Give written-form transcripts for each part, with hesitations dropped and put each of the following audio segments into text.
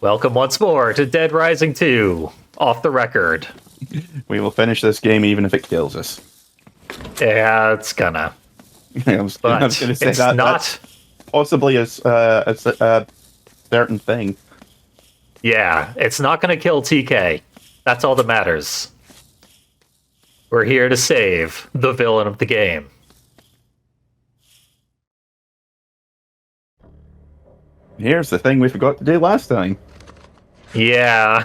Welcome once more to Dead Rising 2, off the record. We will finish this game even if it kills us. Yeah, it's gonna. I was But going to say it's that. not. That's possibly a certain thing. Yeah, it's not gonna kill TK. That's all that matters. We're here to save the villain of the game. Here's the thing we forgot to do last time. Yeah.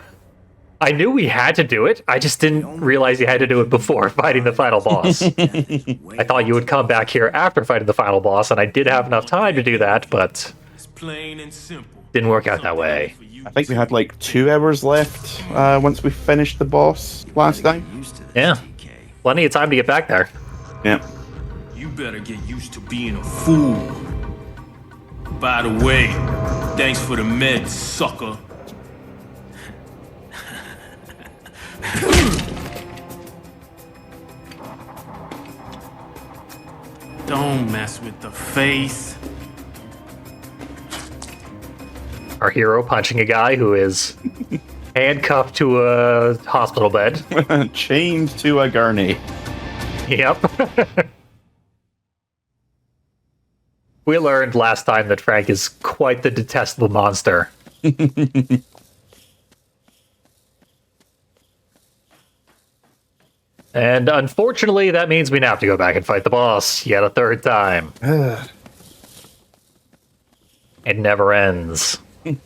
I knew we had to do it. I just didn't realize you had to do it before fighting the final boss. I thought you would come back here after fighting the final boss, and I did have enough time to do that, but didn't work out that way. I think we had like 2 hours left once we finished the boss last time. Yeah. Plenty of time to get back there. Yeah. You better get used to being a fool. By the way, thanks for the meds, sucker. Don't mess with the face. Our hero punching a guy who is handcuffed to a hospital bed. Chained to a gurney. Yep. We learned last time that Frank is quite the detestable monster. And unfortunately, that means we now have to go back and fight the boss yet a third time. It never ends.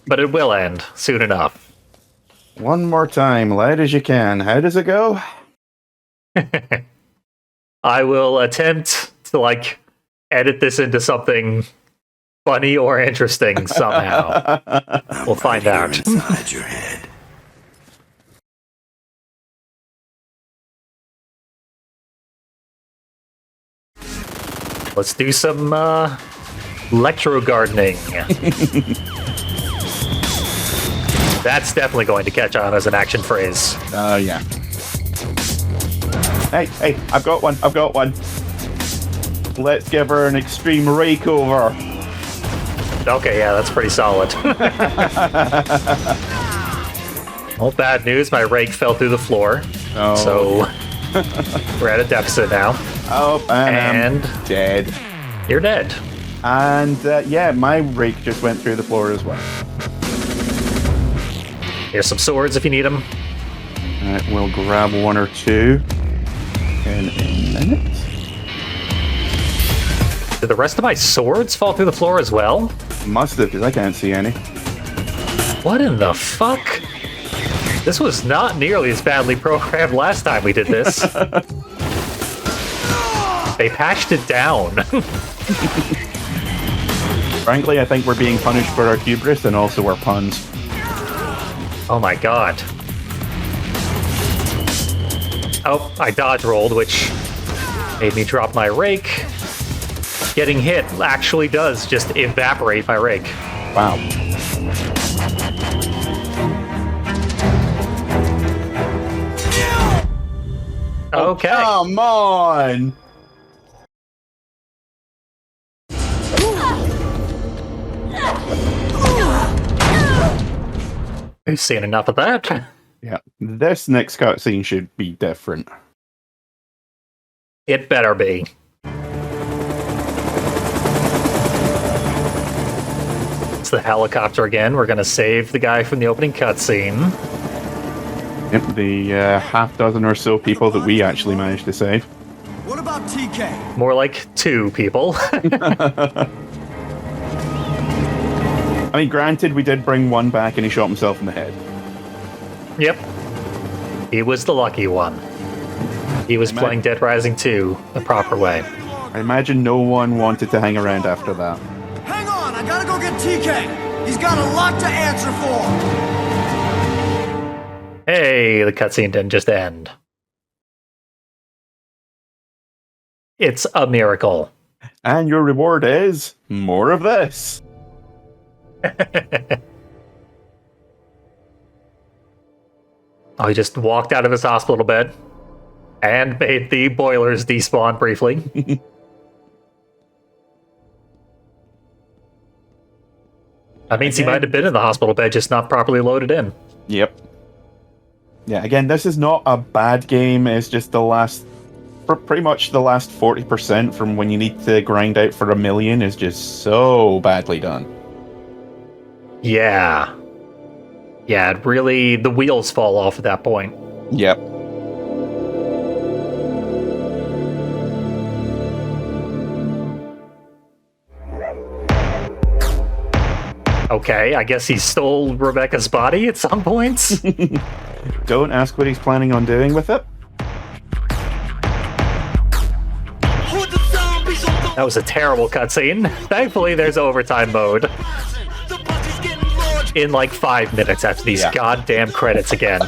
But it will end soon enough. One more time, loud as you can. How does it go? I will attempt to, edit this into something funny or interesting somehow. We'll find out. Inside your head. Let's do some electro gardening. That's definitely going to catch on as an action phrase. Yeah. Hey, I've got one. Let's give her an extreme rake over. Okay, yeah, that's pretty solid. Well, bad news, my rake fell through the floor. Oh. So we're at a deficit now. Oh, and I'm dead. You're dead. And yeah, my rake just went through the floor as well. Here's some swords if you need them. We'll grab 1 or 2 in a minute. Did the rest of my swords fall through the floor as well? Must have, because I can't see any. What in the fuck? This was not nearly as badly programmed last time we did this. They patched it down. Frankly, I think we're being punished for our hubris and also our puns. Oh my god. Oh, I dodge rolled, which made me drop my rake. Getting hit actually does just evaporate my rake. Wow. Okay. Oh, come on! We've seen enough of that. Yeah, this next cutscene should be different. It better be. It's the helicopter again. We're going to save the guy from the opening cutscene. Yep, the half dozen or so people that we actually managed to save. What about TK? More like 2 people. I mean, granted, we did bring one back and he shot himself in the head. Yep. He was the lucky one. He was playing Dead Rising 2 the proper way. I imagine no one wanted to hang around after that. Hang on, I gotta go get TK. He's got a lot to answer for. Hey, the cutscene didn't just end. It's a miracle. And your reward is more of this. Oh, he just walked out of his hospital bed and made the boilers despawn briefly. That means he Again. might have been in the hospital bed, just not properly loaded in. Yep. Yeah, again, this is not a bad game. It's just pretty much the last 40% from when you need to grind out for 1 million is just so badly done. Yeah. Yeah, it really, the wheels fall off at that point. Yep. Okay, I guess he stole Rebecca's body at some points. Don't ask what he's planning on doing with it. That was a terrible cutscene. Thankfully, there's overtime mode. In like 5 minutes after these goddamn credits again.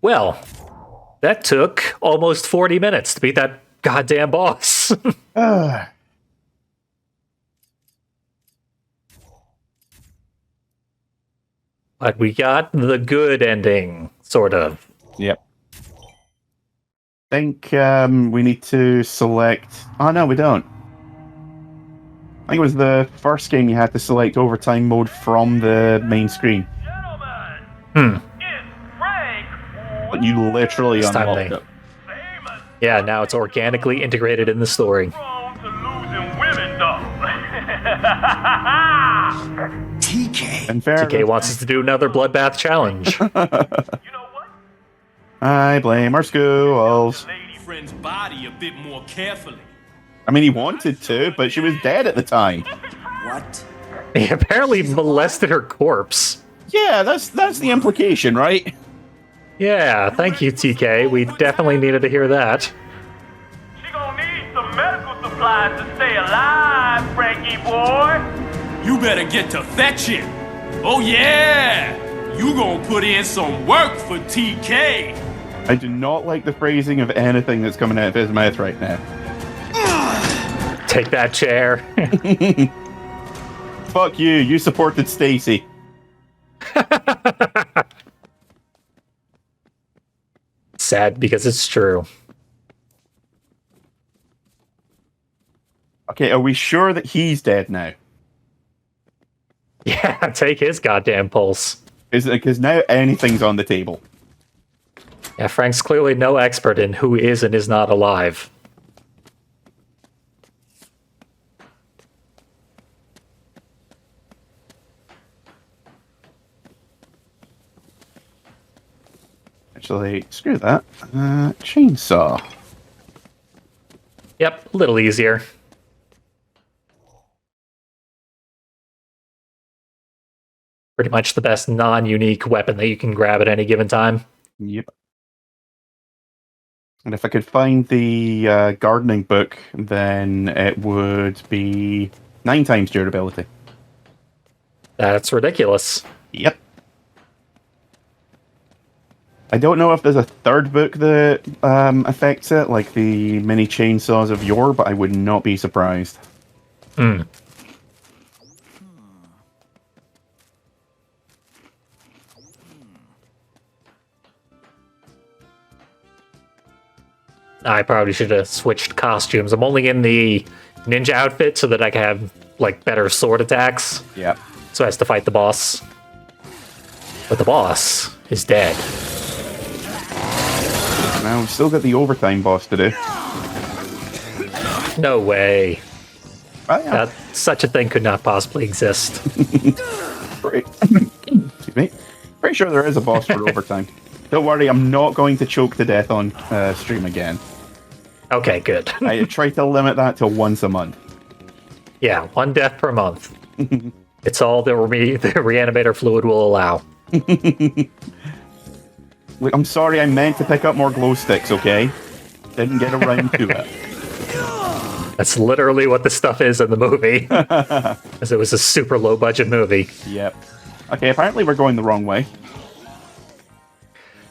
Well, that took almost 40 minutes to beat that goddamn boss. But we got the good ending, sort of. Yep. Think we need to select... Oh, no, we don't. I think it was the first game you had to select overtime mode from the main screen. But you literally This time unlocked they- it. Yeah, now it's organically integrated in the story. TK. In fairness, TK wants us to do another bloodbath challenge. I blame our schools. Friend's body a bit more carefully. I mean, he wanted to, but she was dead at the time. What? He apparently molested her corpse. Yeah, that's the implication, right? Yeah, thank you, TK. We definitely needed to hear that. She gonna need some medical supplies to stay alive, Frankie boy. You better get to fetch it. Oh yeah! You gonna put in some work for TK. I do not like the phrasing of anything that's coming out of his mouth right now. Take that chair. Fuck you, you supported Stacy. Sad because it's true. Okay, are we sure that he's dead now? Yeah, take his goddamn pulse. Because now anything's on the table. Yeah, Frank's clearly no expert in who is and is not alive. Actually, screw that. Chainsaw. Yep, a little easier. Pretty much the best non-unique weapon that you can grab at any given time. Yep. And if I could find the gardening book, then it would be 9 times durability. That's ridiculous. Yep. I don't know if there's a third book that affects it, like the mini chainsaws of yore, but I would not be surprised. Hmm. I probably should have switched costumes. I'm only in the ninja outfit so that I can have like better sword attacks. Yep. So as to fight the boss. But the boss is dead. Now we've still got the overtime boss to do. No way. Oh, yeah. Such a thing could not possibly exist. Great. Excuse me. Pretty sure there is a boss for overtime. Don't worry, I'm not going to choke to death on stream again. Okay, good. I try to limit that to once a month. Yeah, 1 death per month. It's all the reanimator fluid will allow. Look, I'm sorry, I meant to pick up more glow sticks, okay? Didn't get around to it. That's literally what the stuff is in the movie. As it was a super low budget movie. Yep. Okay, apparently we're going the wrong way.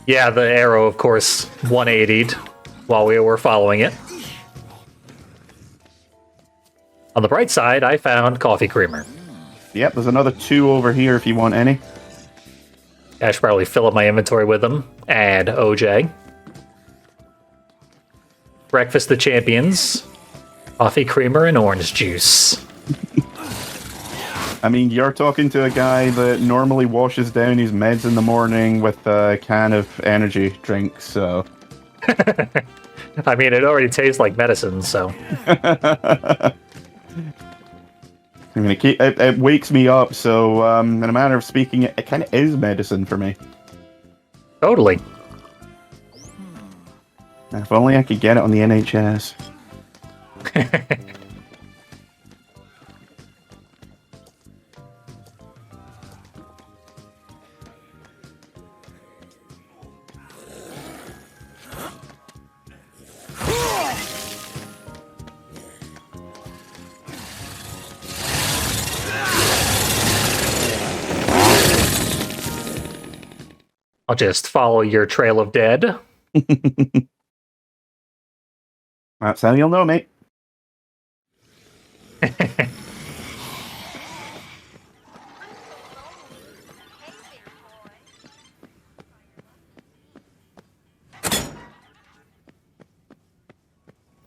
Yeah, the arrow, of course, 180'd while we were following it. On the bright side, I found coffee creamer. Yep, there's another 2 over here if you want any. I should probably fill up my inventory with them. Add OJ. Breakfast of Champions. Coffee creamer and orange juice. I mean, you're talking to a guy that normally washes down his meds in the morning with a can of energy drink, so... I mean, it already tastes like medicine, so... I mean, it wakes me up, so in a manner of speaking, it kind of is medicine for me. Totally. If only I could get it on the NHS. I'll just follow your trail of dead. That's how you'll know, mate.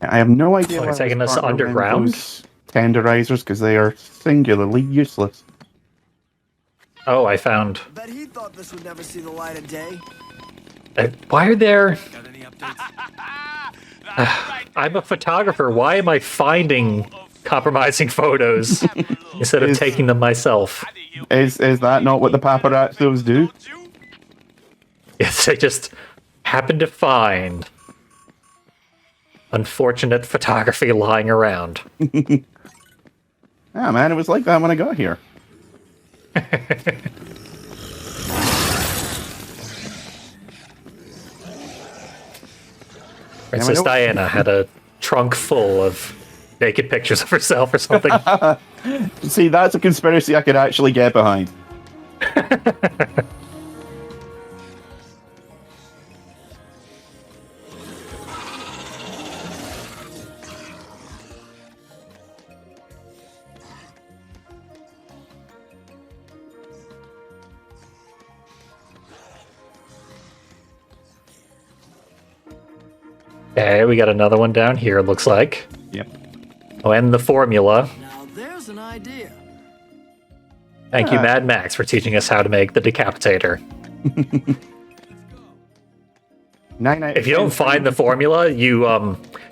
I have no idea Oh, why you're taking I was us partnering with underground? those tenderizers, because they are singularly useless. Oh, I found... Bet he thought this would never see the light of day. why are there... Got any updates? I'm a photographer. Why am I finding compromising photos instead of Is- taking them myself? Is that not what the paparazzos do? Yes, I just happen to find unfortunate photography lying around. Yeah, man, it was like that when I got here. Princess know- Diana had a trunk full of naked pictures of herself or something. See, that's a conspiracy I could actually get behind. Okay, we got another one down here, it looks like. Yep. Oh, and the formula. Now there's an idea. Thank you, Mad Max, for teaching us how to make the decapitator. If you don't find the formula, you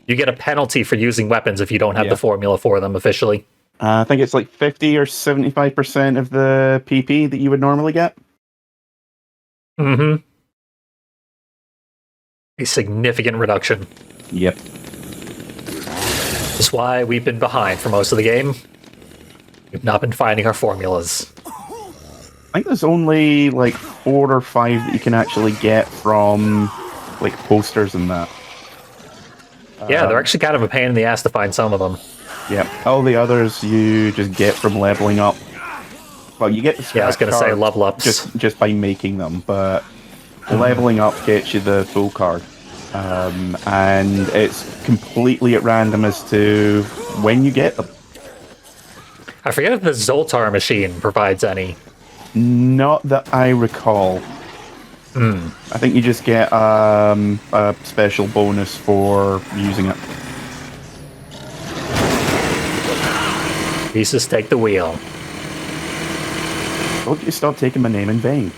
get a penalty for using weapons if you don't have Yeah. the formula for them officially. I think it's like 50 or 75% of the PP that you would normally get. Mm-hmm. A significant reduction. Yep. That's why we've been behind for most of the game. We've not been finding our formulas. I think there's only like 4 or 5 that you can actually get from like posters and that. Yeah, they're actually kind of a pain in the ass to find some of them. Yep. All the others you just get from leveling up. Well, you get the Yeah, I was scratch going to say cards level ups. just by making them, but leveling up gets you the full card. And it's completely at random as to when you get them. I forget if the Zoltar machine provides any. Not that I recall. I think you just get a special bonus for using it. Jesus, take the wheel. Don't you stop taking my name in vain.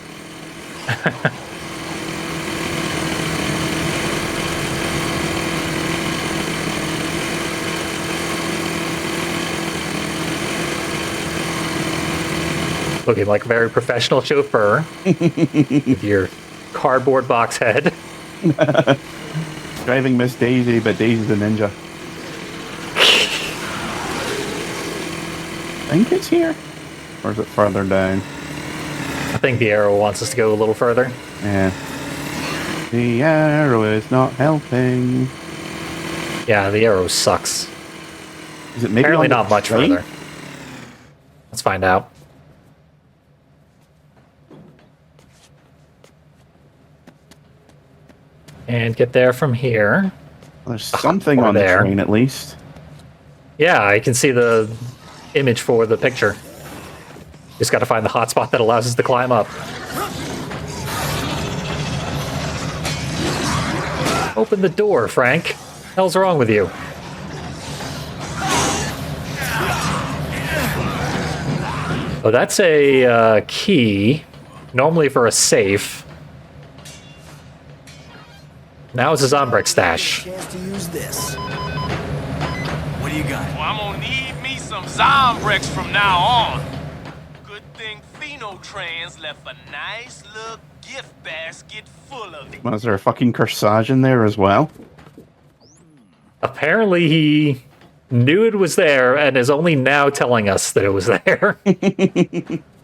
Looking like a very professional chauffeur with your cardboard box head. Driving Miss Daisy, but Daisy's a ninja. I think it's here. Or is it further down? I think the arrow wants us to go a little further. Yeah. The arrow is not helping. Yeah, the arrow sucks. Is it maybe Apparently on the not much train? further. Let's find out. And get there from here. There's something or on the there. train at least. Yeah, I can see the image for the picture. Just gotta find the hotspot that allows us to climb up. Open the door, Frank. Hell's wrong with you? Oh, that's a key, normally for a safe. Now it's a Zombrex stash. Chance to use this. What do you got? Well, I'm gonna need me some Zombrex from now on. Good thing Phenotrans left a nice little gift basket full of it. Was there a fucking corsage in there as well? Apparently he knew it was there and is only now telling us that it was there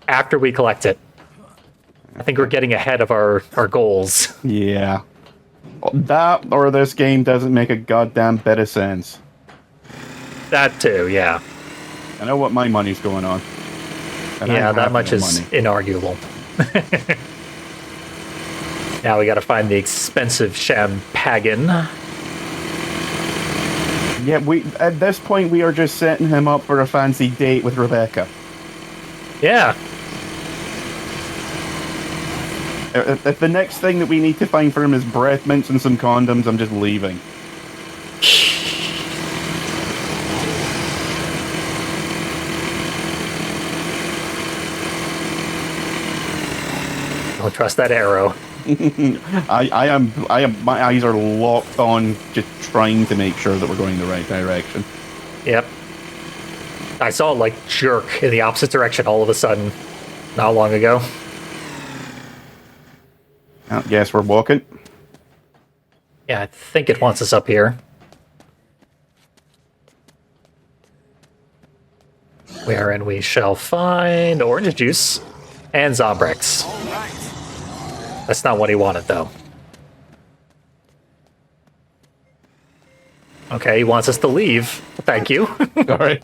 after we collect it. I think we're getting ahead of our goals. Yeah. That or this game doesn't make a goddamn bit of sense. That too, yeah. I know what my money's going on. And I Yeah, that have much no is money. inarguable. Now we gotta find the expensive Champagan. Yeah, at this point we are just setting him up for a fancy date with Rebecca. Yeah. If the next thing that we need to find for him is breath mints and some condoms, I'm just leaving. Don't trust that arrow. I am. My eyes are locked on, just trying to make sure that we're going the right direction. Yep. I saw it like jerk in the opposite direction all of a sudden, not long ago. I guess we're walking. Yeah, I think it wants us up here. Wherein we shall find orange juice and Zombrex. That's not what he wanted, though. Okay, he wants us to leave. Thank you. All right.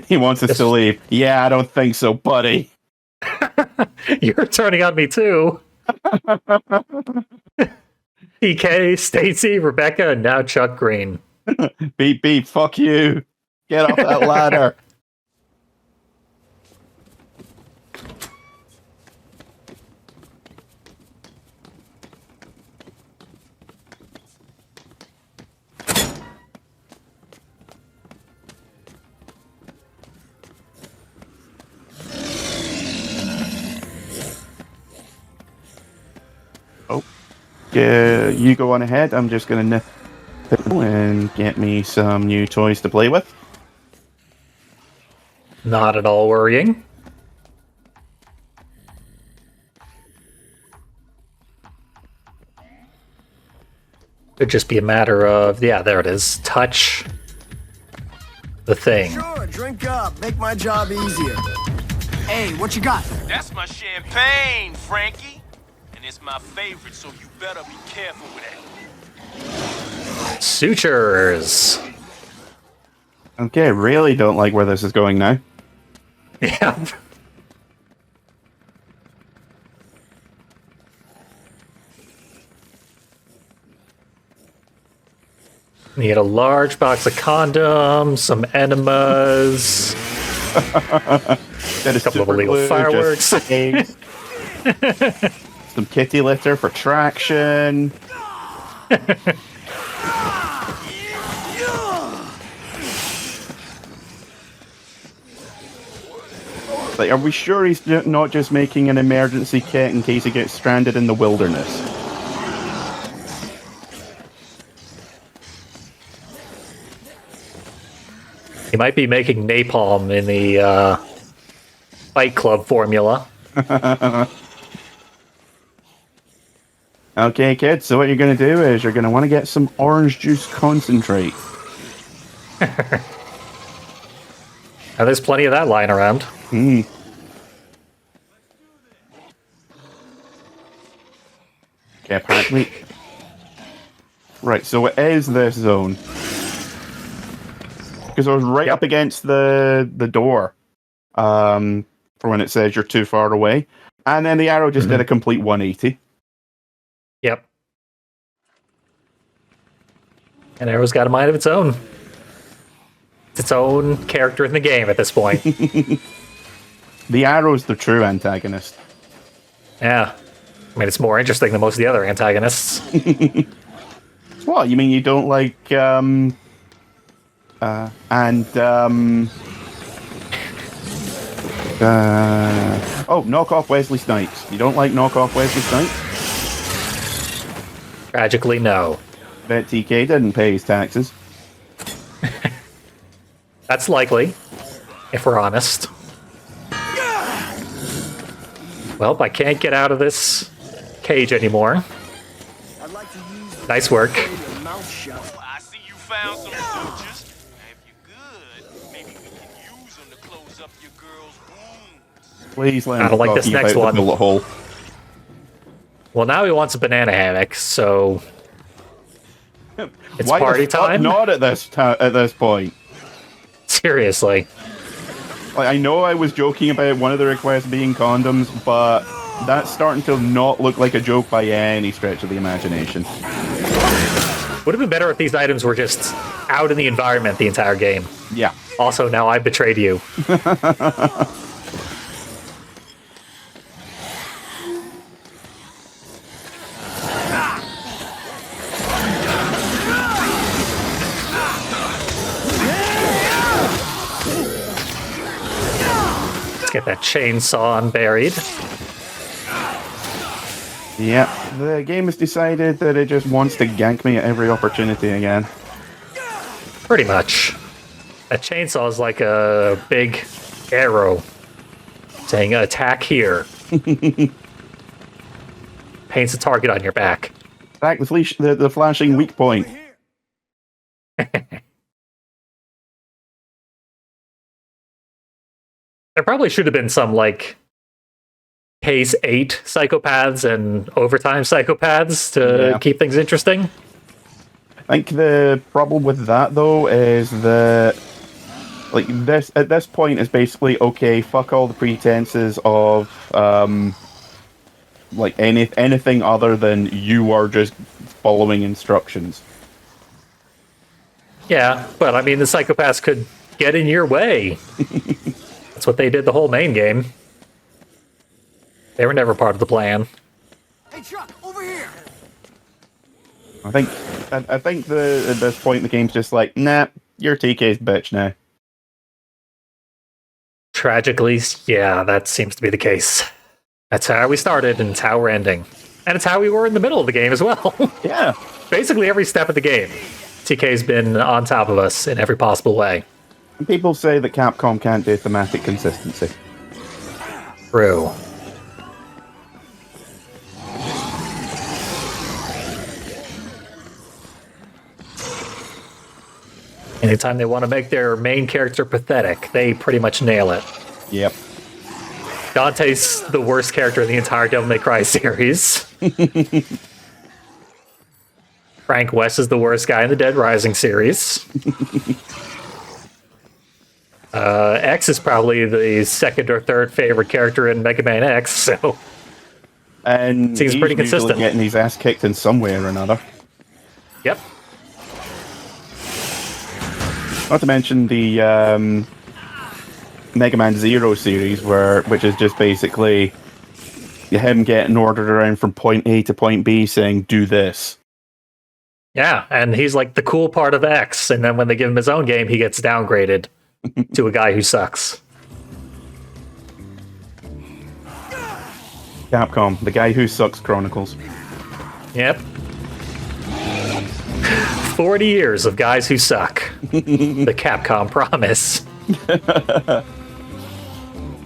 He wants us to leave. Yeah, I don't think so, buddy. You're turning on me, too. TK, Stacy, Rebecca, and now Chuck Green. Beep, beep, fuck you. Get off that ladder. Oh, yeah, you go on ahead. I'm just going to nip and get me some new toys to play with. Not at all worrying. It'd just be a matter of, yeah, there it is. Touch the thing. Sure, drink up. Make my job easier. Hey, what you got? That's my champagne, Frankie. And it's my favorite, so you better be careful with it. Sutures. Okay, I really don't like where this is going now. Yeah. Need a large box of condoms, some enemas, That is a couple of super illegal glue, fireworks. just eggs. Some kitty litter for traction. Like, are we sure he's not just making an emergency kit in case he gets stranded in the wilderness? He might be making napalm in the Fight Club formula. Okay, kids, so what you're going to do is you're going to want to get some orange juice concentrate. Now, there's plenty of that lying around. Okay, apparently. Right, so it is this zone. Because I was right up against the door for when it says you're too far away. And then the arrow just did a complete 180. Yep. And Arrow's got a mind of its own. It's its own character in the game at this point. The arrow's the true antagonist. Yeah. I mean, it's more interesting than most of the other antagonists. What? You mean you don't like Knock off Wesley Snipes. You don't like knock off Wesley Snipes? Tragically, no. Bet TK didn't pay his taxes. That's likely, if we're honest. Well, I can't get out of this cage anymore. I'd like to use Nice work. your mouth shut. I see you found some sutures. Now, if you're good, maybe we can use them to close up your girl's wounds. Please let I him don't like this talking next about one. the bullet hole. Well, now he wants a banana hammock, so it's Why the party fuck time. not at this point? Seriously. Like, I know I was joking about one of the requests being condoms, but that's starting to not look like a joke by any stretch of the imagination. Would have been better if these items were just out in the environment the entire game. Yeah. Also, now I betrayed you. Let's get that chainsaw unburied. Yeah, the game has decided that it just wants to gank me at every opportunity again. Pretty much. That chainsaw is like a big arrow saying attack here. Paints a target on your back. Back the flashing weak point. There probably should have been some, like, Case 8 psychopaths and overtime psychopaths to keep things interesting. I think the problem with that, though, is that like this at this point is basically okay. Fuck all the pretenses of like anything other than you are just following instructions. Yeah, but I mean, the psychopaths could get in your way. That's what they did the whole main game. They were never part of the plan. Hey, Chuck, over here. I think at this point the game's just like, nah, you're TK's bitch now. Tragically, yeah, that seems to be the case. That's how we started, and it's how we're ending. And it's how we were in the middle of the game as well. Yeah. Basically every step of the game, TK's been on top of us in every possible way. And people say that Capcom can't do thematic consistency. True. Anytime they want to make their main character pathetic, they pretty much nail it. Yep. Dante's the worst character in the entire Devil May Cry series. Frank West is the worst guy in the Dead Rising series. X is probably the second or third favorite character in Mega Man X, so And seems he's pretty usually consistent. getting his ass kicked in some way or another. Yep. Not to mention the Mega Man Zero series, which is just basically him getting ordered around from point A to point B saying, do this. Yeah, and he's like the cool part of X, and then when they give him his own game, he gets downgraded to a guy who sucks. Capcom, the guy who sucks Chronicles. Yep. 40 years of guys who suck. The Capcom promise.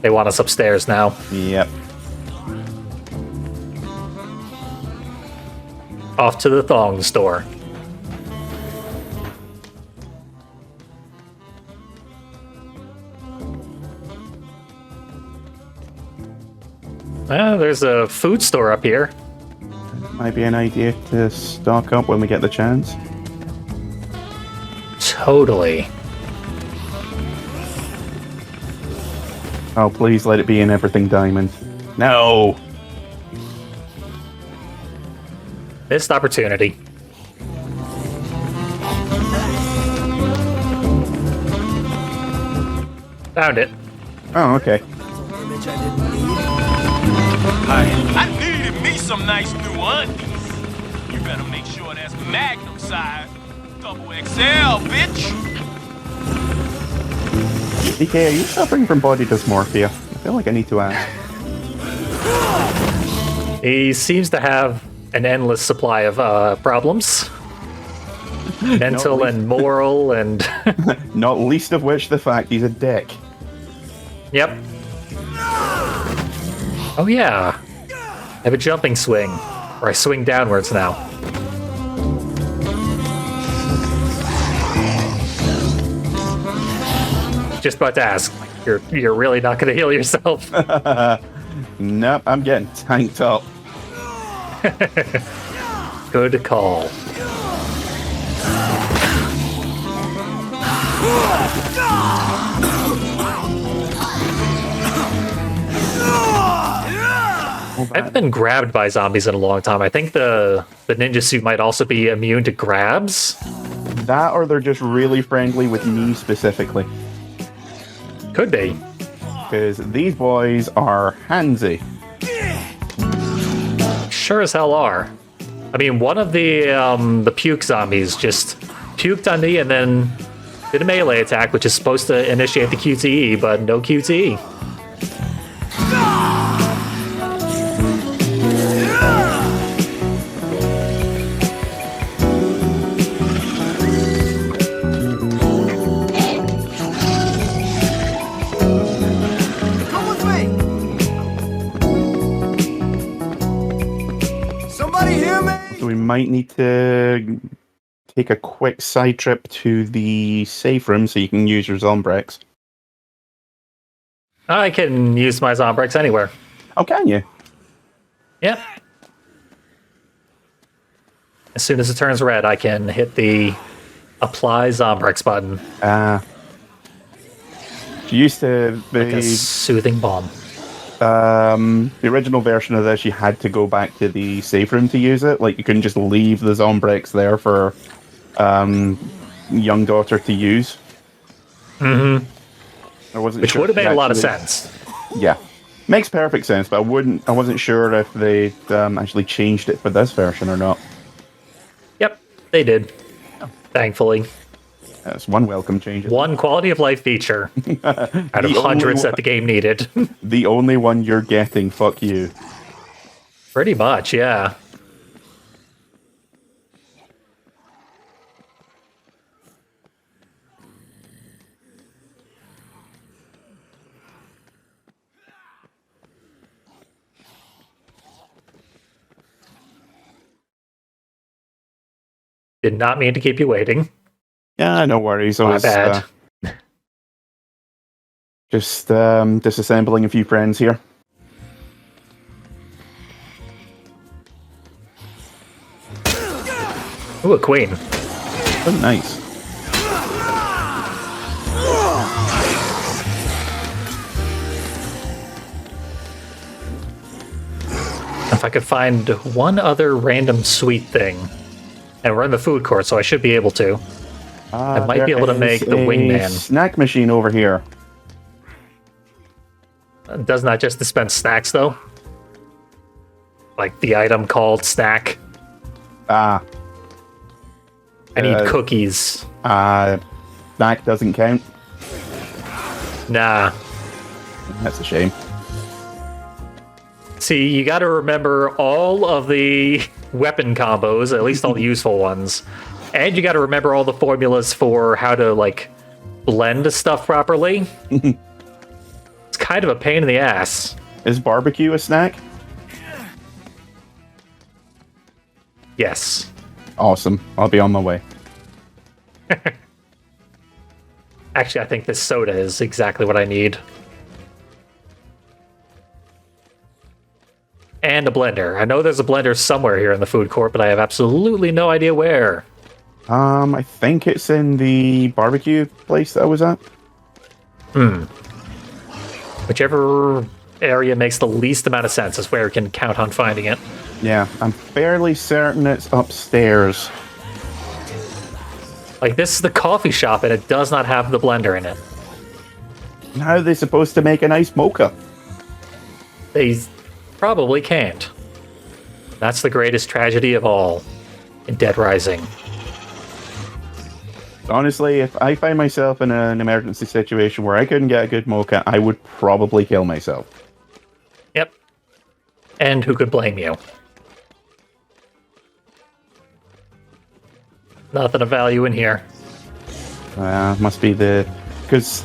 They want us upstairs now. Yep. Off to the thong store. There's a food store up here. Might be an idea to stock up when we get the chance. Totally. Oh, please let it be in everything diamond. No! Missed opportunity. Found it. Oh, okay. Image I didn't need. I needed me some nice new undies. You better make sure that's Magnum size. Double XL, bitch. DK, are you suffering from body dysmorphia? I feel like I need to ask. He seems to have an endless supply of problems. Mental and moral and... Not least of which the fact he's a dick. Yep. Oh yeah. I have a jumping swing. Or I swing downwards now. Just about to ask. You're really not going to heal yourself? Nope, I'm getting tanked up. Good call. I haven't been grabbed by zombies in a long time. I think the ninja suit might also be immune to grabs. That or they're just really friendly with me specifically. Could be. Because these boys are handsy. Sure as hell are. I mean, one of the puke zombies just puked on me and then did a melee attack, which is supposed to initiate the QTE, but no QTE. Come with me. Somebody hear me? So we might need to take a quick side trip to the safe room so you can use your Zombrex. I can use my Zombrex anywhere. Oh, can you? Yep. As soon as it turns red, I can hit the apply Zombrex button. She used to be... Like a soothing balm. The original version of this, you had to go back to the safe room to use it. Like, you couldn't just leave the Zombrex there for young daughter to use. Mm-hmm. Which would have made a lot of sense. Yeah. Makes perfect sense, but I wasn't sure if they actually changed it for this version or not. Yep, they did. Thankfully. That's one welcome change. One quality of life feature out of hundreds that the game needed. The only one you're getting, fuck you. Pretty much, yeah. Did not mean to keep you waiting. Yeah, no worries. My bad. Just disassembling a few friends here. Ooh, a queen. Oh, nice. If I could find one other random sweet thing. And we're in the food court, so I should be able to. I might be able to make the wingman. Snack machine over here. Does not just dispense snacks, though. Like the item called snack. Ah. I need cookies. Snack doesn't count. Nah. That's a shame. See, you gotta remember all of the weapon combos, at least all the useful ones. And you gotta remember all the formulas for how to, like, blend stuff properly. It's kind of a pain in the ass. Is barbecue a snack? Yes. Awesome. I'll be on my way. Actually, I think this soda is exactly what I need. And a blender. I know there's a blender somewhere here in the food court, but I have absolutely no idea where. I think it's in the barbecue place that I was at. Whichever area makes the least amount of sense is where we can count on finding it. Yeah, I'm fairly certain it's upstairs. Like, this is the coffee shop, and it does not have the blender in it. How are they supposed to make an ice mocha? They probably can't. That's the greatest tragedy of all in Dead Rising. Honestly, if I find myself in an emergency situation where I couldn't get a good mocha, I would probably kill myself. Yep. And who could blame you? Nothing of value in here. Must be because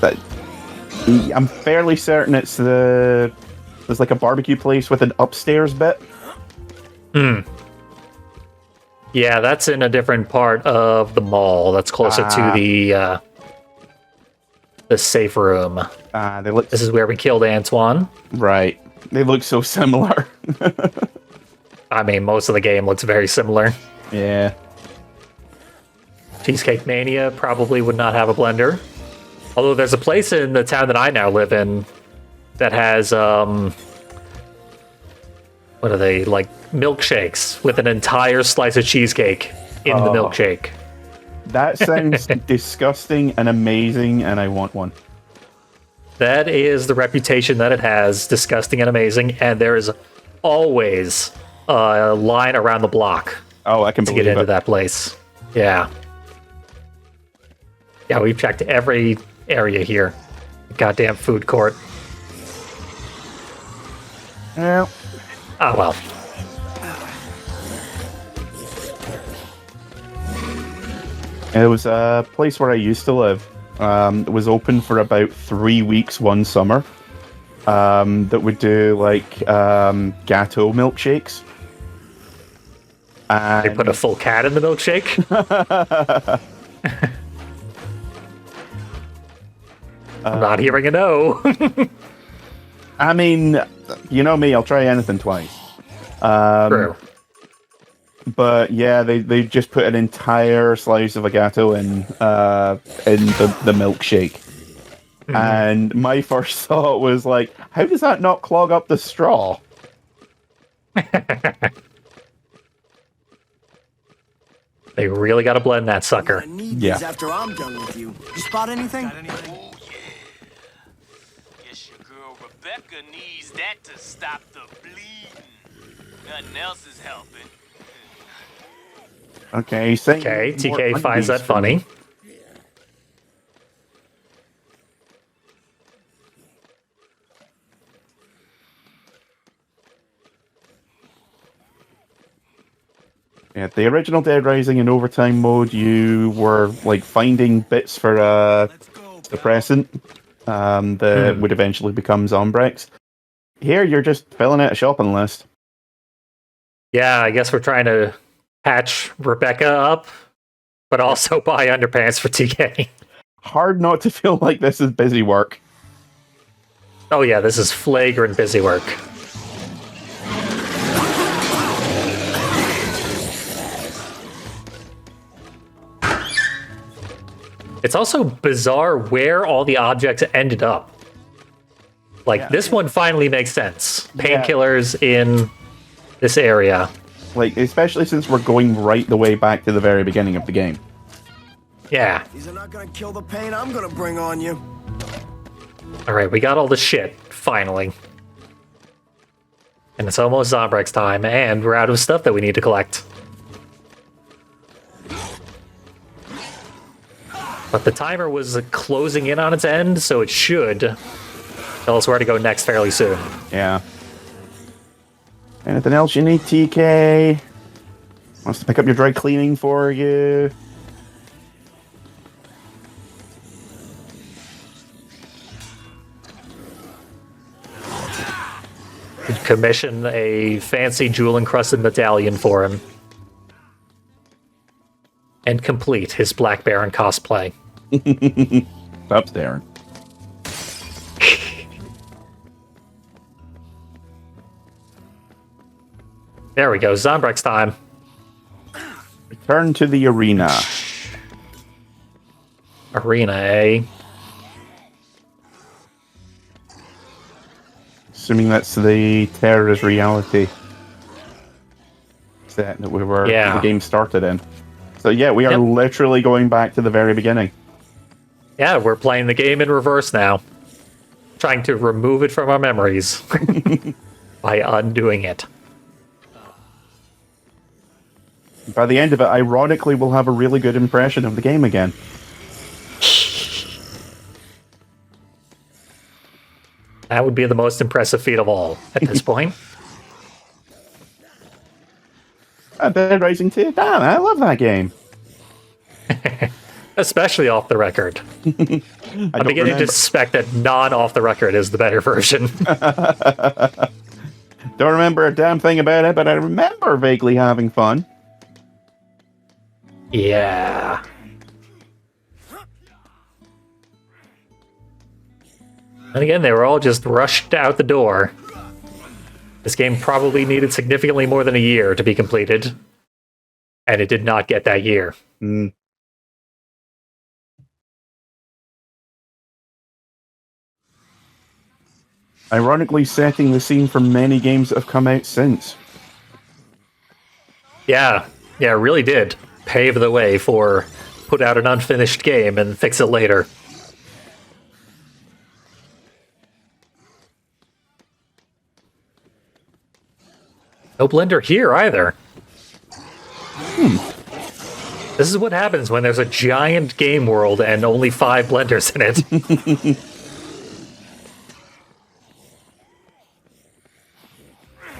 I'm fairly certain there's like a barbecue place with an upstairs bit. Yeah, that's in a different part of the mall. That's closer to the safe room. This is where we killed Antoine. Right. They look so similar. I mean, most of the game looks very similar. Yeah. Cheesecake Mania probably would not have a blender. Although there's a place in the town that I now live in that has, what are they, like milkshakes with an entire slice of cheesecake in the milkshake. That sounds disgusting and amazing, and I want one. That is the reputation that it has, disgusting and amazing, and there is always a line around the block I can to believe get into it. that place. Yeah. Yeah, we've checked every area here. Goddamn food court. Yeah. Oh, well. It was a place where I used to live. It was open for about 3 weeks one summer. That would do like gateau milkshakes. They put a full cat in the milkshake. I'm not hearing a no. I mean, you know me, I'll try anything twice. True. But yeah, they just put an entire slice of a gateau in the milkshake. Mm-hmm. And my first thought was like, how does that not clog up the straw? They really got to blend that sucker. I need Yeah. these after I'm done with you. You spot anything? Oh, yeah. Guess your girl Rebecca needs that to stop the bleeding. Nothing else is helping. Okay, Okay, TK finds that funny. Yeah, the original Dead Rising in overtime mode, you were like finding bits for suppressant that would eventually become Zombrex. Here, you're just filling out a shopping list. Yeah, I guess we're trying to patch Rebecca up, but also buy underpants for TK. Hard not to feel like this is busy work. Oh yeah, this is flagrant busy work. It's also bizarre where all the objects ended up. Like, this one finally makes sense. Painkillers in this area. Like, especially since we're going right the way back to the very beginning of the game. Yeah. These are not gonna kill the pain I'm gonna bring on you. Alright, we got all the shit, finally. And it's almost Zombrex time, and we're out of stuff that we need to collect. But the timer was closing in on its end, so it should tell us where to go next fairly soon. Yeah. Anything else you need, TK? Wants to pick up your dry cleaning for you? Commission a fancy jewel-encrusted medallion for him. And complete his Black Baron cosplay. Stop staring. There we go, Zombrex time. Return to the arena. Arena, eh? Assuming that's the terrorist reality set that the game started in. So yeah, we are literally going back to the very beginning. Yeah, we're playing the game in reverse now. Trying to remove it from our memories. By undoing it. By the end of it, ironically, we'll have a really good impression of the game again. That would be the most impressive feat of all at this point. Dead Rising 2. Damn, I love that game. Especially off the record. I'm beginning to suspect that non-off the record is the better version. Don't remember a damn thing about it, but I remember vaguely having fun. Yeah. And again, they were all just rushed out the door. This game probably needed significantly more than a year to be completed. And it did not get that year. Mm. Ironically setting the scene for many games that have come out since. Yeah, it really did pave the way for put out an unfinished game and fix it later. No blender here either. This is what happens when there's a giant game world and only 5 blenders in it.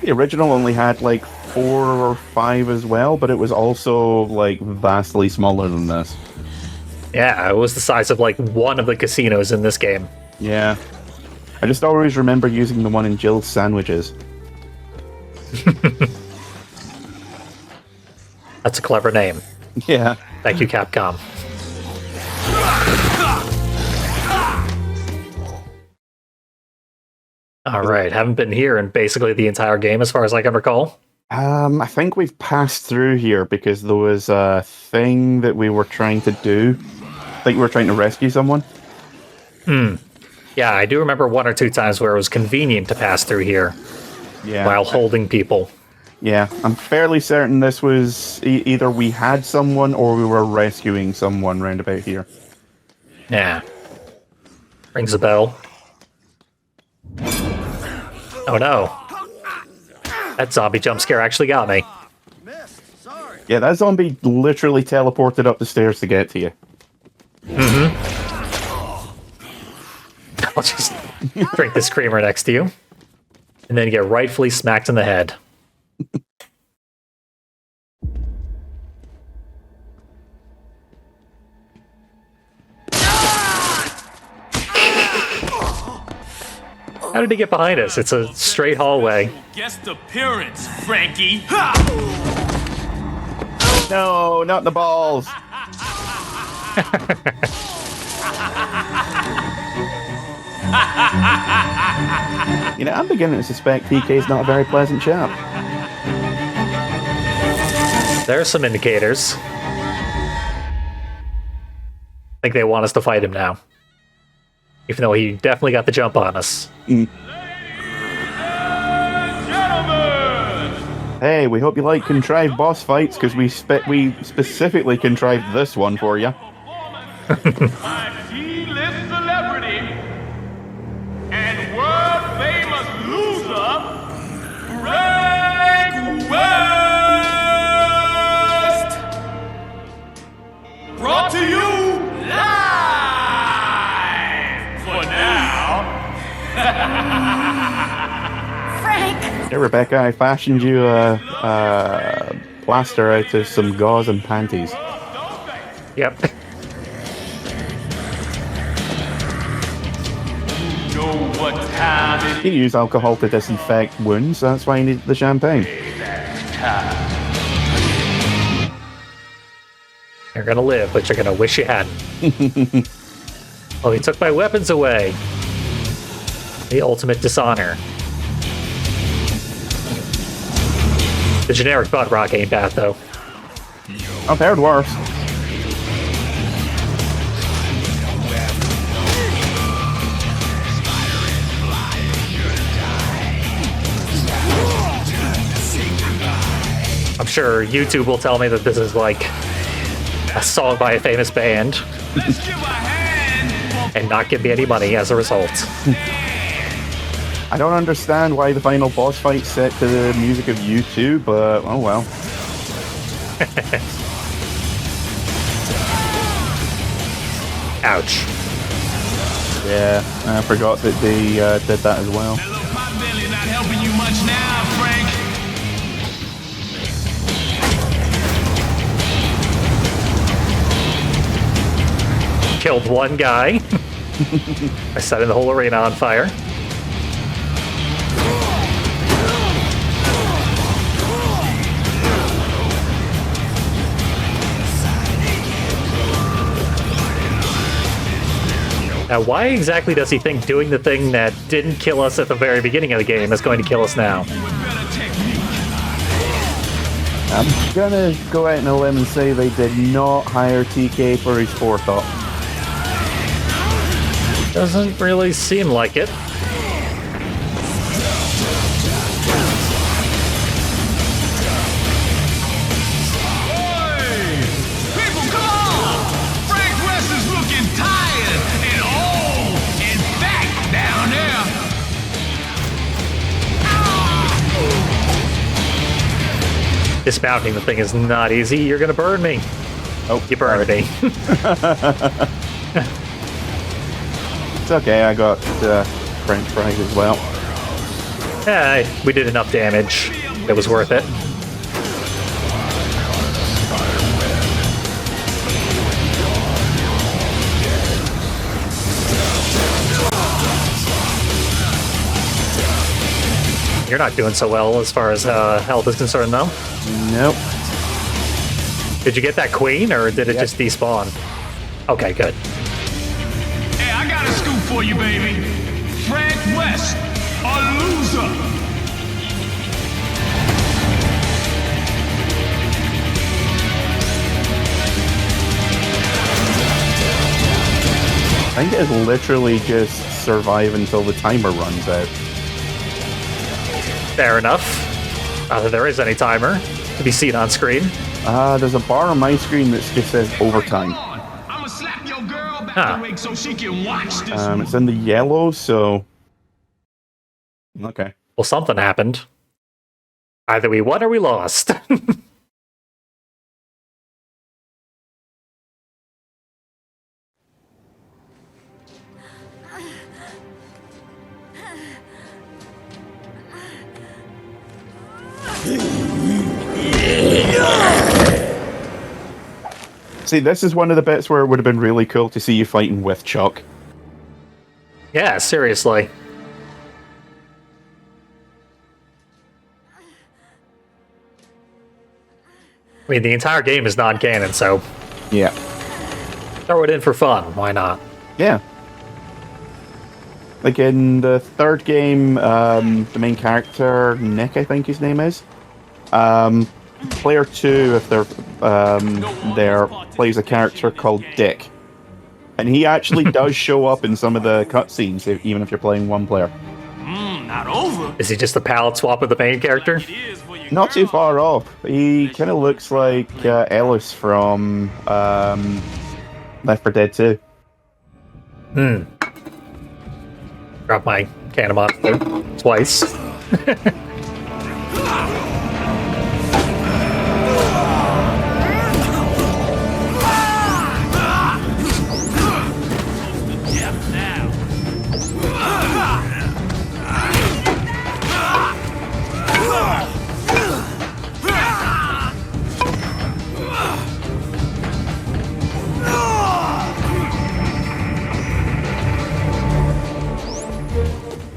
The original only had like 4 or 5 as well, but it was also like vastly smaller than this. Yeah, it was the size of like one of the casinos in this game. Yeah. I just always remember using the one in Jill's Sandwiches. That's a clever name. Yeah. Thank you, Capcom. All right, haven't been here in basically the entire game as far as I can recall. I think we've passed through here because there was a thing that we were trying to do. I think we were trying to rescue someone. Yeah, I do remember 1 or 2 times where it was convenient to pass through here Yeah. while holding people. Yeah, I'm fairly certain this was either we had someone or we were rescuing someone round about here. Yeah. Rings a bell. Oh no. That zombie jump scare actually got me. Missed. Sorry. Yeah, that zombie literally teleported up the stairs to get to you. I'll just drink this creamer next to you. And then get rightfully smacked in the head. How did he get behind us? It's a straight hallway. Guest appearance, Frankie. No, not the balls. You know, I'm beginning to suspect TK's not a very pleasant chap. There are some indicators. I think they want us to fight him now. Even though he definitely got the jump on us. Gentlemen, Hey, we hope you like contrived boss fights, because we specifically contrived this one for you. My D-list celebrity and world-famous loser, Frank West! Brought to you live for now. Hey, Rebecca, I fashioned you a plaster out of some gauze and panties. Yep. Know what time it You use alcohol to disinfect wounds, that's why you need the champagne. You're gonna live, but you're gonna wish you hadn't. Oh, he took my weapons away. The ultimate dishonor. The generic butt rock ain't bad, though. I've heard worse. I'm sure YouTube will tell me that this is like a song by a famous band Let's give a hand and not give me any money as a result. I don't understand why the final boss fight's set to the music of U2, but oh well. Ouch. Yeah, I forgot that they did that as well. That little pot belly not helping you much now, Frank. Killed one guy. I setting the whole arena on fire. Now, why exactly does he think doing the thing that didn't kill us at the very beginning of the game is going to kill us now? I'm gonna go out on a limb and say they did not hire TK for his forethought. Doesn't really seem like it. People, come on! Frank West is looking tired and old and fat down there. Dismounting the thing is not easy. You're gonna burn me. Oh, You burned me. It's okay, I got French fries as well. Yeah, we did enough damage. It was worth it. You're not doing so well as far as health is concerned, though. Nope. Did you get that queen, or did it Yep. just despawn? Okay, good. Hey, I got a scoop for you, baby. Frank West, a loser. I think it's literally just survive until the timer runs out. Fair enough. Not that there is any timer to be seen on screen. There's a bar on my screen that just says overtime. I'ma slap your girl back Huh. awake so she can watch this. It's in the yellow, so... Okay. Well, something happened. Either we won or we lost. See, this is one of the bits where it would have been really cool to see you fighting with Chuck. Yeah, seriously. I mean, the entire game is non-canon, so Yeah. throw it in for fun. Why not? Yeah. Like in the third game, the main character, Nick, I think his name is, player 2, if they're there, plays a character called Dick. And he actually does show up in some of the cutscenes, even if you're playing one player. Not over. Is he just a palette swap with the main character? It is for your Not too girl. far off. He kind of looks like Ellis from Left 4 Dead 2. Drop my can of monster twice.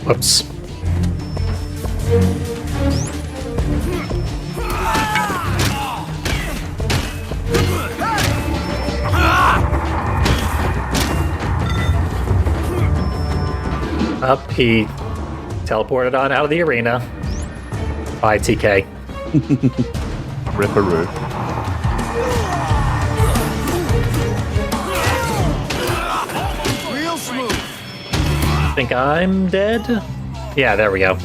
Whoops. Up, he teleported on out of the arena. Bye, TK. Ripperoo. Real smooth. Think I'm dead? Yeah, there we go.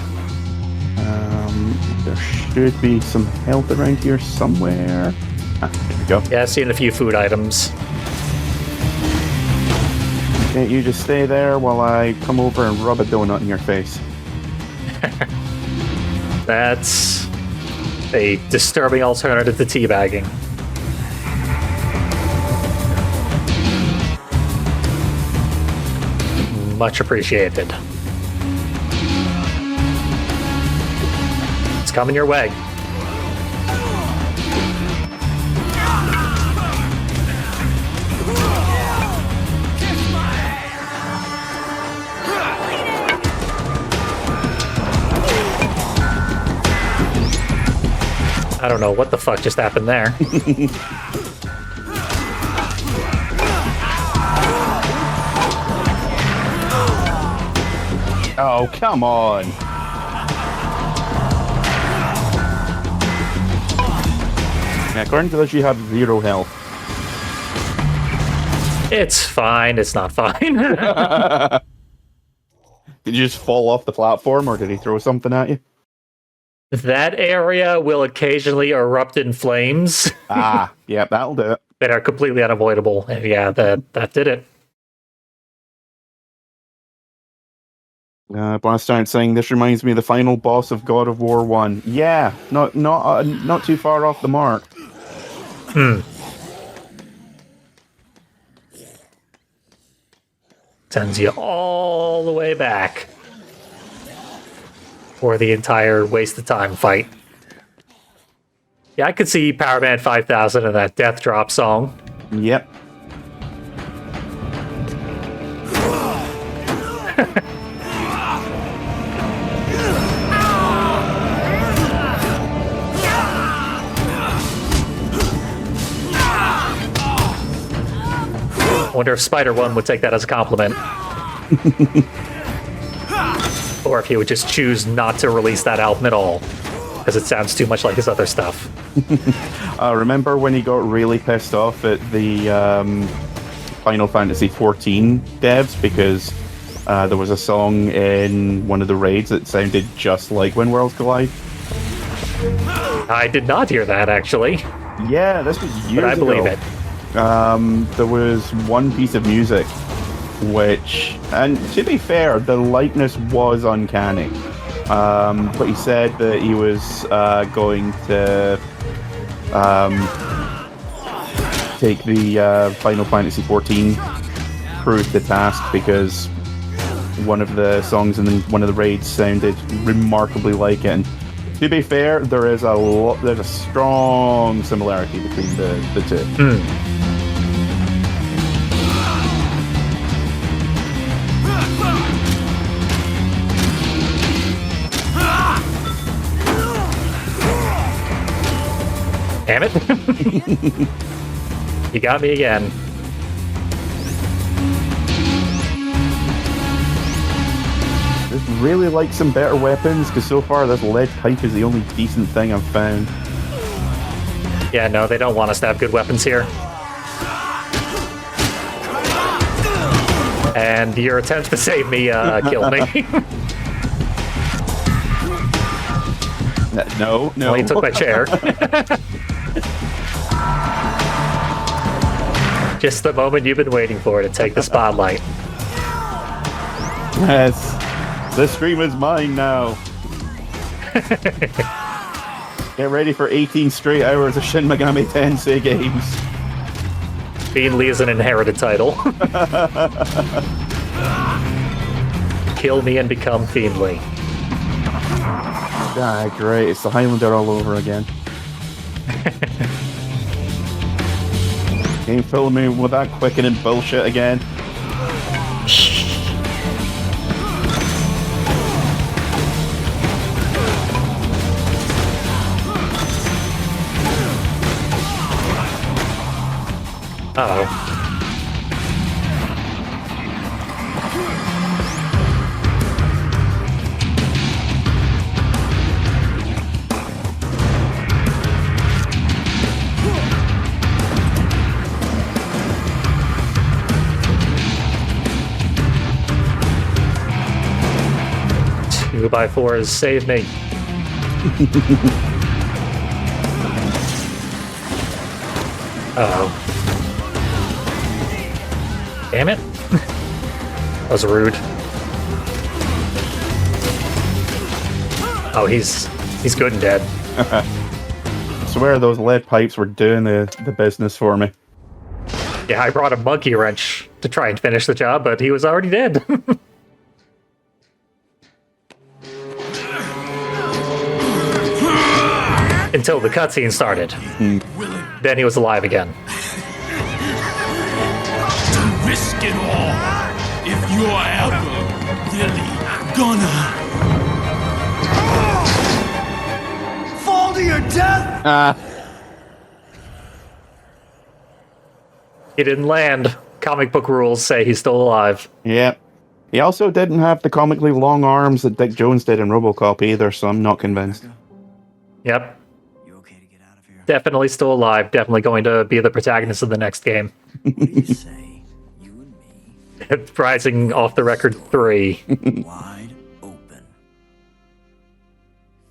There should be some health around here somewhere. There we go. Yeah, seeing a few food items. Can't you just stay there while I come over and rub a donut in your face? That's a disturbing alternative to teabagging. much appreciated. It's coming your way. I don't know what the fuck just happened there. Oh, come on. Yeah, according to this, you have 0 health. It's fine. It's not fine. Did you just fall off the platform, or did he throw something at you? That area will occasionally erupt in flames Ah, yeah, that'll do it. that are completely unavoidable. And yeah, that did it. Blast out saying this reminds me of the final boss of God of War 1. Yeah, not too far off the mark. Sends you all the way back for the entire waste of time fight. Yeah, I could see Power Man 5000 and that Death Drop song. Yep. I wonder if Spider-1 would take that as a compliment. Or if he would just choose not to release that album at all. Because it sounds too much like his other stuff. Remember when he got really pissed off at the Final Fantasy XIV devs because there was a song in one of the raids that sounded just like When Worlds Collide? I did not hear that, actually. Yeah, this was years ago. But I believe it. There was one piece of music which, and to be fair, the likeness was uncanny. But he said that he was going to take the Final Fantasy XIV crew to task because one of the songs in one of the raids sounded remarkably like it. And to be fair, there's a strong similarity between the two. Damn it. You got me again. I'd really like some better weapons, because so far this lead pipe is the only decent thing I've found. Yeah, no, they don't want us to have good weapons here. And your attempt to save me killed me. No. Well, he took my chair. Just the moment you've been waiting for to take the spotlight. Yes. The stream is mine now. Get ready for 18 straight hours of Shin Megami Tensei games. Fiendly is an inherited title. Kill me and become Fiendly. Ah, great. It's the Highlander all over again. Ain't filling me with that quickening bullshit again. Uh-oh. 2x4s, save me. Uh-oh. Damn it. That was rude. Oh, he's good and dead. I swear those lead pipes were doing the business for me. Yeah, I brought a monkey wrench to try and finish the job, but he was already dead. until the cutscene started. Then he was alive again. Risk it all if you're ever really gonna. Fall to your death? He didn't land. Comic book rules say he's still alive. Yeah. He also didn't have the comically long arms that Dick Jones did in RoboCop either, so I'm not convinced. Yep. You okay to get out of here? Definitely still alive. Definitely going to be the protagonist of the next game. What do you say? You and me, Rising off the record 3. wide open.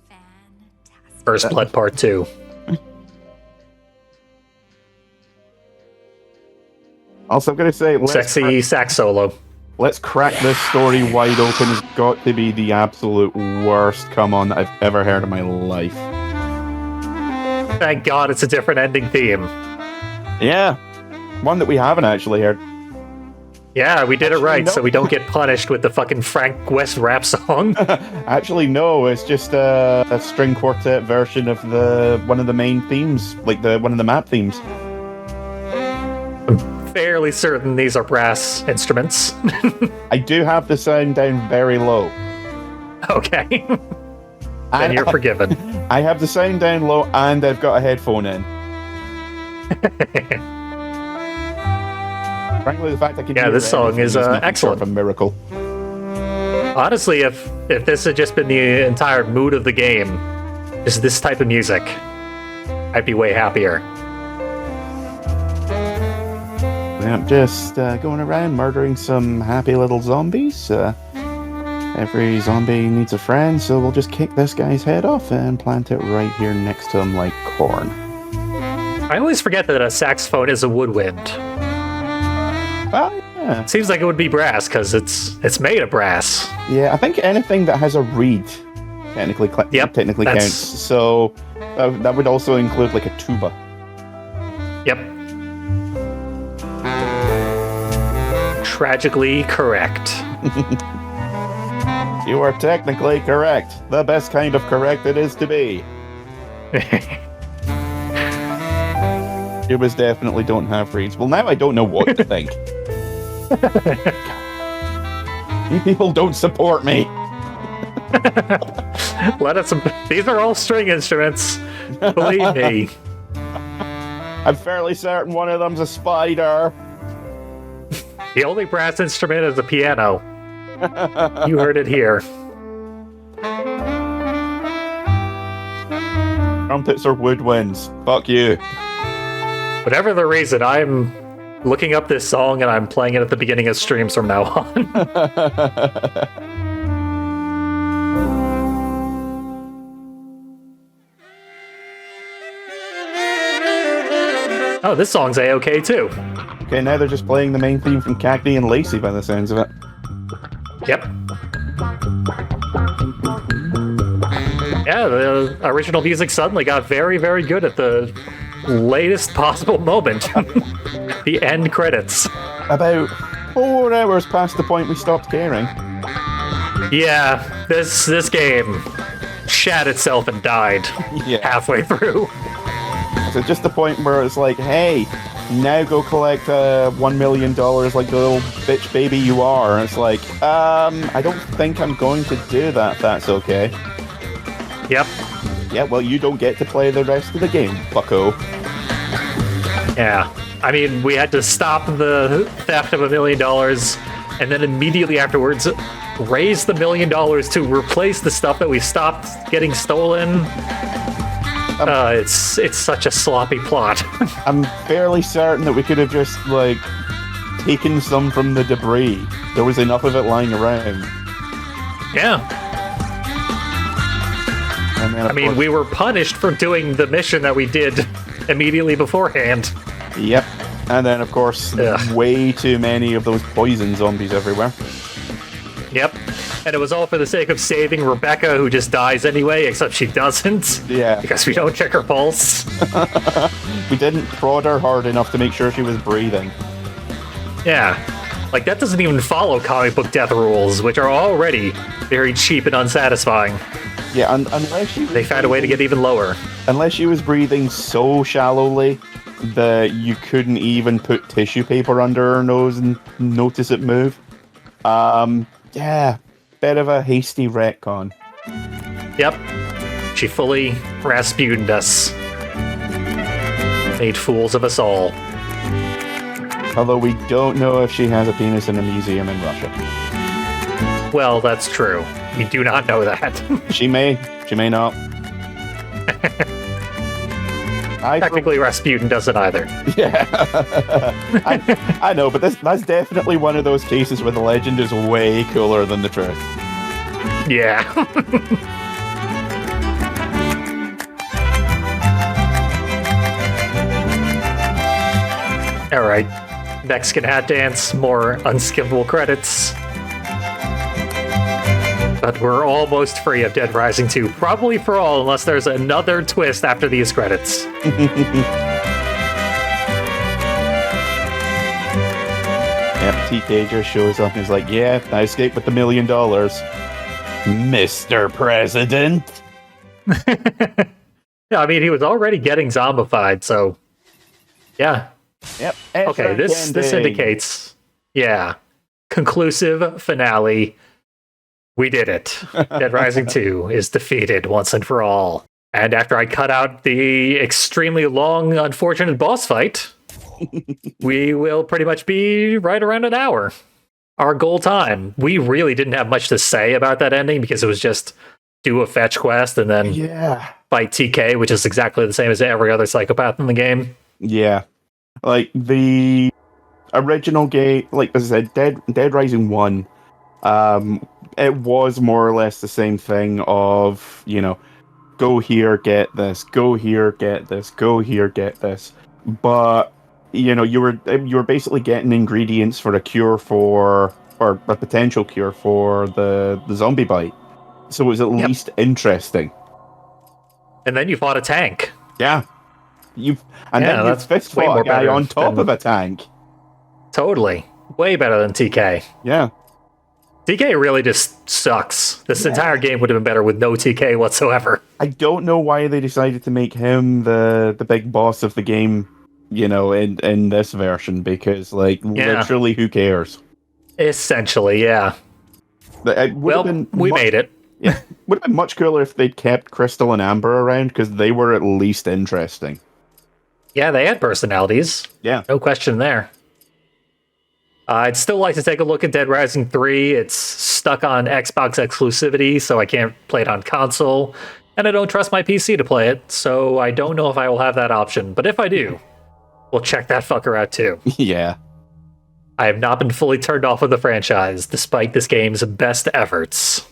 Fantastic. First Blood Part 2. Also, I'm going to say, Sexy sax solo. let's crack this story wide open. Has got to be the absolute worst come on that I've ever heard in my life. Thank God it's a different ending theme. Yeah. One that we haven't actually heard. Yeah, we did it right, no. so we don't get punished with the fucking Frank West rap song. Actually, no, it's just a string quartet version of one of the main themes, like one of the map themes. Fairly certain these are brass instruments. I do have the sound down very low. Okay. Then you're forgiven. I have the sound down low and I've got a headphone in. Frankly, the fact I can Yeah, hear this song anything is, nothing excellent. short of a miracle. Honestly, if this had just been the entire mood of the game, just this type of music, I'd be way happier. Yeah, just going around murdering some happy little zombies. Every zombie needs a friend, so we'll just kick this guy's head off and plant it right here next to him like corn. I always forget that a saxophone is a woodwind. Oh, yeah. Seems like it would be brass because it's made of brass. Yeah, I think anything that has a reed technically Yep, counts. that's- So that would also include like a tuba. Yep. Tragically correct. You are technically correct. The best kind of correct it is to be. Tubas definitely don't have reeds. Well, now I don't know what to think. You people don't support me. Let us. These are all string instruments. Believe me. I'm fairly certain one of them's a spider. The only brass instrument is the piano. You heard it here. Trumpets are woodwinds. Fuck you. Whatever the reason, I'm looking up this song and I'm playing it at the beginning of streams from now on. Oh, this song's A-okay too. Okay, now they're just playing the main theme from Cagney and Lacey by the sounds of it. Yep. Yeah, the original music suddenly got very, very good at the latest possible moment. The end credits. About 4 hours past the point we stopped caring. Yeah, this game shat itself and died Yeah. halfway through. So just the point where it's like, hey, now go collect $1 million like the little bitch baby you are. And it's like, I don't think I'm going to do that, that's okay. Yep. Yeah, well, you don't get to play the rest of the game, bucko. Yeah. I mean, we had to stop the theft of $1 million and then immediately afterwards raise the $1 million to replace the stuff that we stopped getting stolen. It's such a sloppy plot. I'm fairly certain that we could have just, like, taken some from the debris. There was enough of it lying around. Yeah. And then, I mean, we were punished for doing the mission that we did immediately beforehand. Yep. And then, of course, Ugh. way too many of those poison zombies everywhere. Yep. And it was all for the sake of saving Rebecca, who just dies anyway, except she doesn't. Yeah. Because we don't check her pulse. We didn't prod her hard enough to make sure she was breathing. Yeah. Like, that doesn't even follow comic book death rules, which are already very cheap and unsatisfying. Yeah, unless she was They found a way to get even lower. unless she was breathing so shallowly that you couldn't even put tissue paper under her nose and notice it move. Yeah, bit of a hasty retcon. Yep. She fully Rasputin'd us. Made fools of us all. Although we don't know if she has a penis in a museum in Russia. Well, that's true. We do not know that. She may not. Technically, Rasputin doesn't either. Yeah, I know, but that's definitely one of those cases where the legend is way cooler than the truth. Yeah. All right. Mexican hat dance, more unskippable credits. But we're almost free of Dead Rising 2. Probably for all, unless there's another twist after these credits. Yep, TK just shows up and is like, yeah, I escaped with $1 million. Mr. President. Yeah, I mean, he was already getting zombified, so... Yeah. Yep. Okay, this indicates... Yeah. Conclusive finale. We did it. Dead Rising 2 is defeated once and for all. And after I cut out the extremely long, unfortunate boss fight, we will pretty much be right around an hour. Our goal time. We really didn't have much to say about that ending because it was just do a fetch quest and then fight TK, which is exactly the same as every other psychopath in the game. Yeah. Like, the original game, like as I said, Dead Rising 1, it was more or less the same thing of, you know, go here, get this, go here, get this, go here, get this. But, you know, you were basically getting ingredients for a cure for, or a potential cure for the zombie bite. So it was at least interesting. And then you fought a tank. Yeah. Then you fist way fought more a guy better on top than- of a tank. Totally. Way better than TK. Yeah. TK really just sucks. This entire game would have been better with no TK whatsoever. I don't know why they decided to make him the big boss of the game, you know, in this version, because, like, literally, who cares? Essentially, yeah. It would have been made it. Yeah, would have been much cooler if they'd kept Crystal and Amber around, because they were at least interesting. Yeah, they had personalities. Yeah. No question there. I'd still like to take a look at Dead Rising 3. It's stuck on Xbox exclusivity, so I can't play it on console. And I don't trust my PC to play it, so I don't know if I will have that option. But if I do, we'll check that fucker out too. Yeah. I have not been fully turned off of the franchise, despite this game's best efforts.